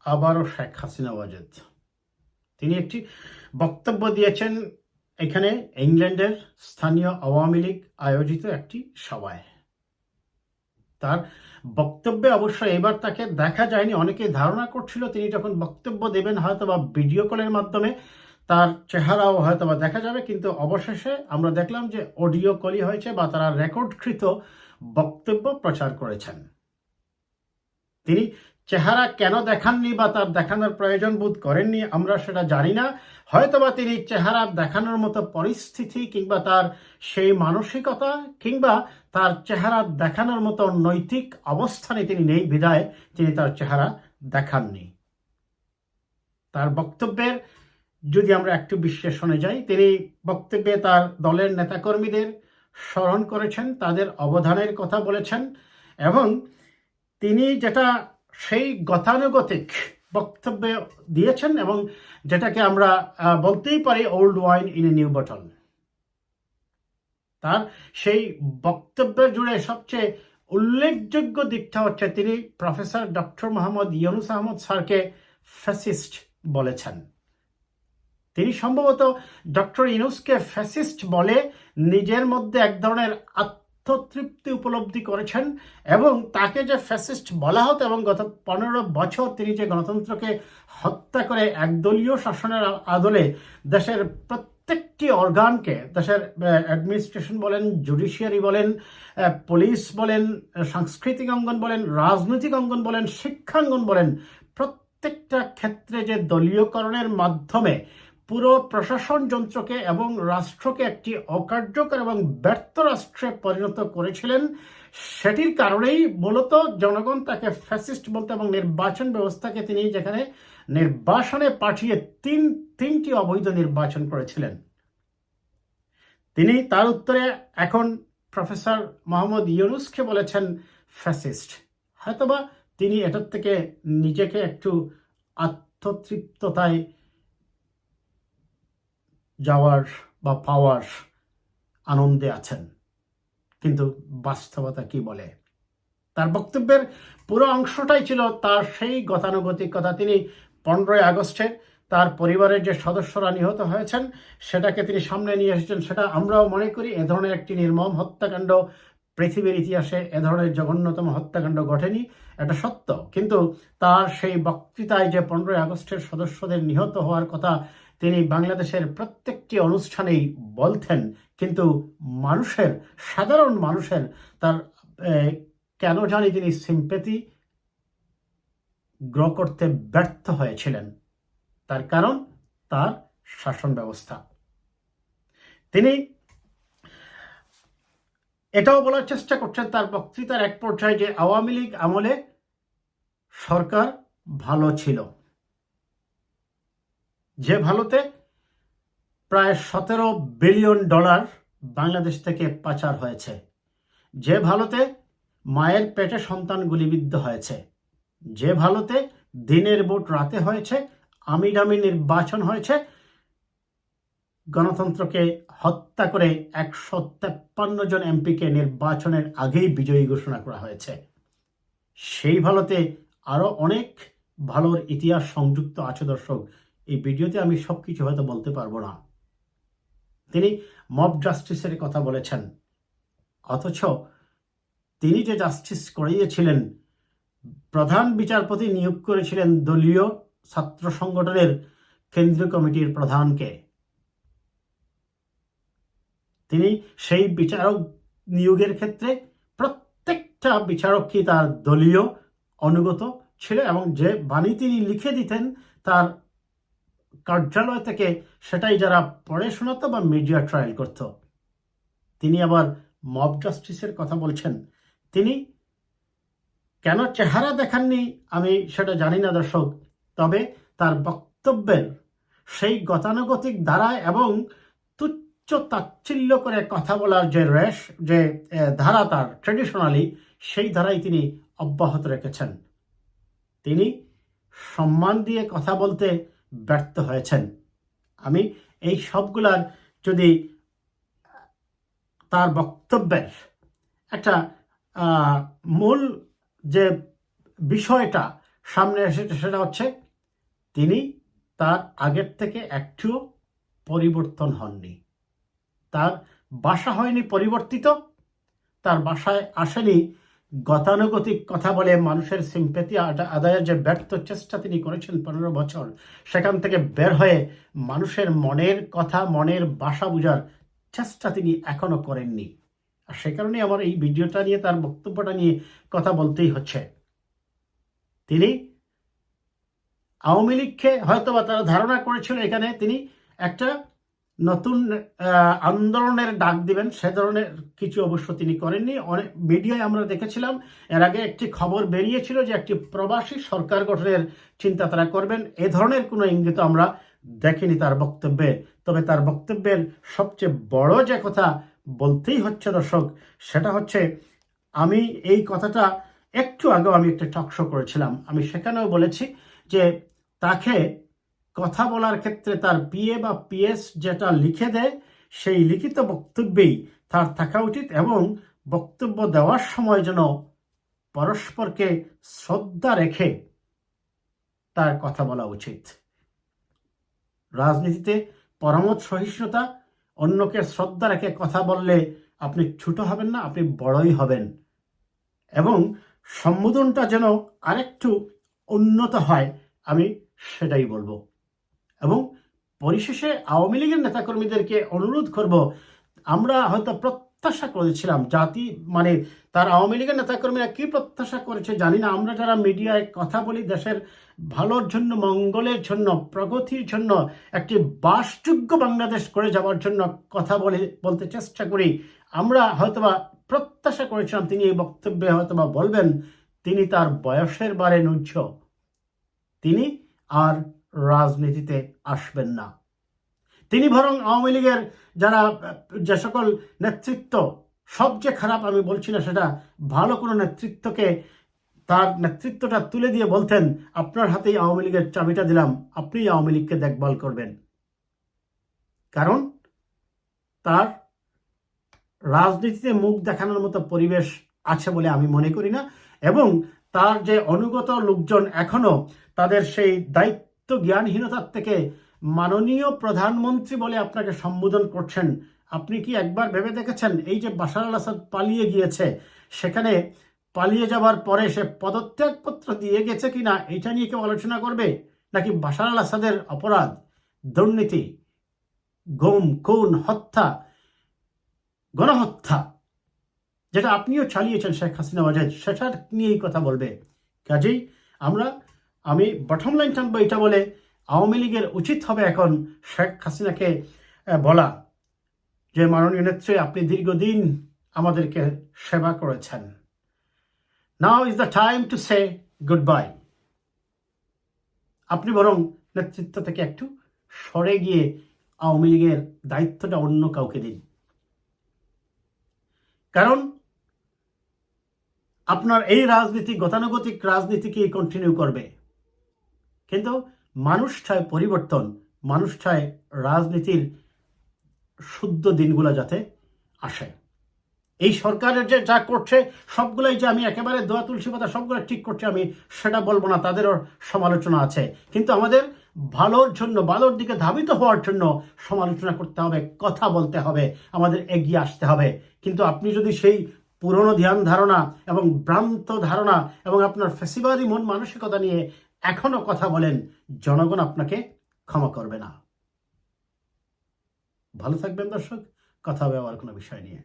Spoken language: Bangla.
আবারও শেখ হাসিনা ওয়াজেদ। তিনি একটি বক্তব্য দিয়েছেন এখানে ইংল্যান্ডের স্থানীয় আওয়ামী লীগ আয়োজিত একটি সভায়। তার বক্তব্যে অবশ্য এবার তাকে দেখা যায়নি। অনেকে ধারণা করছিল তিনি যখন বক্তব্য দেবেন হয়তোবা ভিডিও কলের মাধ্যমে তার চেহারাও হয়তোবা দেখা যাবে, কিন্তু অবশেষে আমরা দেখলাম যে অডিও কলই হয়েছে বা তারা রেকর্ডকৃত বক্তব্য প্রচার করেছেন। তিনি চেহারা কেন দেখাননি বা তার দেখানোর প্রয়োজন বোধ করেননি আমরা সেটা জানি না। হয়তোবা তিনি চেহারা দেখানোর মতো পরিস্থিতি কিংবা তার সেই মানসিকতা কিংবা তার চেহারা দেখানোর মতো নৈতিক অবস্থানে তিনি নেই বিধায় তিনি তার চেহারা দেখাননি। তার বক্তব্যের যদি আমরা একটু বিশ্লেষণে যাই, তিনি বক্তব্যে তার দলের নেতাকর্মীদের স্মরণ করেছেন, তাদের অবদানের কথা বলেছেন এবং তিনি যেটা সেই গতানুগতিক বক্তব্য দিয়েছেন এবং যেটাকে আমরা বলতেই পারি old wine in a new bottle. তার সেই বক্তব্যের জুড়ে সবচেয়ে উল্লেখযোগ্য দিকটা হচ্ছে তিনি প্রফেসর ডক্টর মোহাম্মদ ইউনূস আহমদ স্যারকে ফ্যাসিস্ট বলেছেন। তিনি সম্ভবত ডক্টর ইউনূসকে ফ্যাসিস্ট বলে নিজের মধ্যে এক ধরনের আত্মতৃপ্তি উপলব্ধি করেছেন এবং তাকে যে ফ্যাসিস্ট বলা হতো এবং গত 15 বছর তিনি যে গণতন্ত্রকে হত্যা করে একদলীয় শাসনের আদলে দেশের প্রত্যেকটি অর্গানকে, দেশের অ্যাডমিনিস্ট্রেশন বলেন, জুডিশিয়ারি বলেন, পুলিশ বলেন, সাংস্কৃতিক অঙ্গন বলেন, রাজনৈতিক অঙ্গন বলেন, শিক্ষাঙ্গন বলেন, প্রত্যেকটা ক্ষেত্রে যে দলীয়করণের মাধ্যমে পুরো প্রশাসন যন্ত্রকে এবং রাষ্ট্রকে একটি অকার্যকর এবং ব্যর্থ রাষ্ট্রে পরিণত করেছিলেন, সেটির কারণেই মূলত জনগণ তাকে ফ্যাসিস্ট বলতে এবং নির্বাচন ব্যবস্থাকে তিনি যেখানে নির্বাসনে পাঠিয়ে তিনটি অবৈধ নির্বাচন করেছিলেন, তিনি তার উত্তরে এখন প্রফেসর মোহাম্মদ ইউনূসকে বলেছেন ফ্যাসিস্ট। হয়তোবা তিনি এটার থেকে নিজেকে একটু আত্মতৃপ্ততায় যাওয়ার বা পাওয়ার আনন্দে আছেন, কিন্তু বাস্তবতা কি বলে? তার বক্তব্যের পুরো অংশটাই ছিল তার সেই গতানুগতিক কথা। তিনি 15 আগস্টে তার পরিবারের যে সদস্যরা নিহত হয়েছেন সেটাকে তিনি সামনে নিয়ে এসেছেন। সেটা আমরাও মনে করি এ ধরনের একটি নির্মম হত্যাকাণ্ড পৃথিবীর ইতিহাসে এ ধরনের জঘন্যতম হত্যাকাণ্ড ঘটেনি, এটা সত্য। কিন্তু তার সেই বক্তৃতায় যে 15 আগস্টের সদস্যদের নিহত হওয়ার কথা তিনি বাংলাদেশের প্রত্যেকটি অনুষ্ঠানেই বলতেন, কিন্তু সাধারণ মানুষের তার কেন জানি তিনি সিম্প্যাথি গ্রো করতে ব্যর্থ হয়েছিলেন। তার কারণ তার শাসন ব্যবস্থা। তিনি এটাও বলার চেষ্টা করছেন তার বক্তৃতার এক পর্যায়ে যে আওয়ামী লীগ আমলে সরকার ভালো ছিল, যে ভালোতে প্রায় $17 বিলিয়ন বাংলাদেশ থেকে পাচার হয়েছে, যে ভালোতে মায়ের পেটে সন্তান গুলিবিদ্ধ হয়েছে, যে ভালোতে দিনের ভোট রাতে হয়েছে, আমিডামি নির্বাচন হয়েছে, গণতন্ত্রকে হত্যা করে 153 জন এমপিকে নির্বাচনের আগেই বিজয়ী ঘোষণা করা হয়েছে। সেই ভালোতে আরো অনেক ভালোর ইতিহাস সংযুক্ত আছে। দর্শক, এই ভিডিওতে আমি সবকিছু হয়তো বলতে পারবো না। তিনি মব জাস্টিসের কথা বলেছেন, অথচ তিনি যে জাস্টিস করিয়েছিলেন, প্রধান বিচারপতি নিয়োগ করেছিলেন দলীয় ছাত্র সংগঠনের কেন্দ্রীয় কমিটির প্রধানকে। তিনি সেই বিচারক নিয়োগের ক্ষেত্রে প্রত্যেকটা বিচারকই তার দলীয় অনুগত ছিল এবং যে বাণী তিনি লিখে দিতেন তার কার্যালয় থেকে সেটাই যারা পড়ে শোনাতো বা মিডিয়া ট্রায়াল করত। তিনি আবার মব জাস্টিসের কথা বলছেন। তিনি কেন চেহারা দেখাননি আমি সেটা জানি না দর্শক, তবে তার বক্তব্যের সেই গতানুগতিক ধারায় এবং তুচ্ছ তাচ্ছিল্য করে কথা বলার যে ধারা তার ট্রেডিশনালি, সেই ধারাই তিনি অব্যাহত রেখেছেন। তিনি সম্মান দিয়ে কথা বলতে ব্যর্থ হয়েছেন। আমি এই সবগুলার যদি তার বক্তব্যের একটা মূল যে বিষয়টা সামনে এসেছে, সেটা হচ্ছে তিনি তার আগের থেকে একটুও পরিবর্তন হননি। তার ভাষা হয়নি পরিবর্তিত, তার বাসায় আসেনি গতানুগতিক কথা বলে মানুষের সিম্পেথি আদায়ের যে ব্যর্থ চেষ্টা তিনি করেছেন 15 বছর, সেখান থেকে বের হয়ে মানুষের মনের কথা, মনের ভাষা বোঝার চেষ্টা তিনি এখনো করেননি। আর সে কারণে আমার এই ভিডিওটা নিয়ে, তার বক্তব্যটা নিয়ে কথা বলতেই হচ্ছে। তিনি আওয়ামী লীগকে হয়তো বা তারা ধারণা করেছিল এখানে তিনি একটা নতুন আন্দোলনের ডাক দিবেন, সে ধরনের কিছু অবশ্য তিনি করেননি। অনেক মিডিয়ায় আমরা দেখেছিলাম, এর আগে একটি খবর বেরিয়েছিল যে একটি প্রবাসী সরকার গঠনের চিন্তা তারা করবেন। এ ধরনের কোনো ইঙ্গিত আমরা দেখিনি তার বক্তব্যে। তবে তার বক্তব্যের সবচেয়ে বড় যে কথা বলতেই হচ্ছে দর্শক, সেটা হচ্ছে, আমি এই কথাটা একটু আগেও আমি একটা টকশো করেছিলাম, আমি সেখানেও বলেছি যে তাকে কথা বলার ক্ষেত্রে তার পিএ বা পিএস যেটা লিখে দেয়, সেই লিখিত বক্তব্যেই তার থাকা উচিত এবং বক্তব্য দেওয়ার সময় যেন পরস্পরকে শ্রদ্ধা রেখে তার কথা বলা উচিত। রাজনীতিতে পরমত সহিষ্ণুতা, অন্যকে শ্রদ্ধা রেখে কথা বললে আপনি ছোট হবেন না, আপনি বড়ই হবেন। এবং সম্বোধনটা যেন আরেকটু উন্নত হয়, আমি সেটাই বলবো। এবং পরিশেষে আওয়ামী লীগের নেতাকর্মীদেরকে অনুরোধ করব, আমরা হয়তো প্রত্যাশা করেছিলাম জাতি, মানে তার আওয়ামী লীগের নেতাকর্মীরা কি প্রত্যাশা করেছে জানি না, আমরা যারা মিডিয়ায় কথা বলি, দেশের ভালোর জন্য, মঙ্গলের জন্য, প্রগতির জন্য, একটি বাসযোগ্য বাংলাদেশ করে যাওয়ার জন্য কথা বলতে চেষ্টা করি, আমরা হয়তোবা প্রত্যাশা করেছিলাম তিনি এই বক্তব্যে হয়তোবা বলবেন তিনি তার বয়সের বারে নুজ্জ, তিনি আর রাজনীতিতে আসবেন না। তিনি বরং আওয়ামী লীগের যারা যে সকল নেতৃত্ব, সবচেয়ে খারাপ আমি বলছি না সেটা, ভালো কোনো নেতৃত্বকে তার নেতৃত্বটা তুলে দিয়ে বলতেন, আপনার হাতেই আওয়ামী লীগের চাবিটা দিলাম, আপনি আওয়ামী লীগকে দেখভাল করবেন। কারণ তার রাজনীতিতে মুখ দেখানোর মতো পরিবেশ আছে বলে আমি মনে করি না। এবং তার যে অনুগত লোকজন এখনো তাদের সেই দায়িত্ব জ্ঞানহীনতার থেকে মাননীয় প্রধানমন্ত্রী বলে আপনাকে সম্বোধন করছেন। আপনি কি একবার ভেবে দেখেছেন, এই যে বাশার আল আসাদ পালিয়ে গিয়েছে, সেখানে পালিয়ে যাওয়ার পরে সে পদত্যাগপত্র দিয়ে গেছে কিনা এটা নিয়ে কেউ আলোচনা করবে? নাকি বাশার আল আসাদের অপরাধ, দুর্নীতি, গুম, খুন, হত্যা, গণহত্যা যেটা আপনিও চালিয়েছেন শেখ হাসিনা ওয়াজেদ, সেটার নিয়েই কথা বলবে? কাজেই আমি বটম লাইন টানবো এটা বলে, আওয়ামী লীগের উচিত হবে এখন শেখ হাসিনাকে বলা যে মাননীয় নেত্রী, আপনি দীর্ঘদিন আমাদেরকে সেবা করেছেন, now is the time to say good bye. আপনি বরং নেতৃত্ব থেকে একটু সরে গিয়ে আওয়ামী লীগের দায়িত্বটা অন্য কাউকে দিন। কারণ আপনার এই রাজনীতি গতানুগতিক রাজনীতিকে কন্টিনিউ করবে, কিন্তু মানুষ চায় পরিবর্তন, মানুষ চায় রাজনীতির শুদ্ধ দিনগুলো যাতে আসে। এই সরকারের যে যা করছে সবগুলাই যে আমি একেবারে দোয়া তুলসী পাতা সবগুলো ঠিক করছে আমি সেটা বলবো না, তাদেরও সমালোচনা আছে। কিন্তু আমাদের ভালোর জন্য, ভালোর দিকে ধাবিত হওয়ার জন্য সমালোচনা করতে হবে, কথা বলতে হবে, আমাদের এগিয়ে আসতে হবে। কিন্তু আপনি যদি সেই পুরনো ধ্যান ধারণা এবং ভ্রান্ত ধারণা এবং আপনার ফ্যাসিবাদী মন মানসিকতা নিয়ে এখনো কথা বলেন, জনগণ আপনাকে ক্ষমা করবে না। ভালো থাকবেন দর্শক, কথা হবে আবার কোনো বিষয় নিয়ে।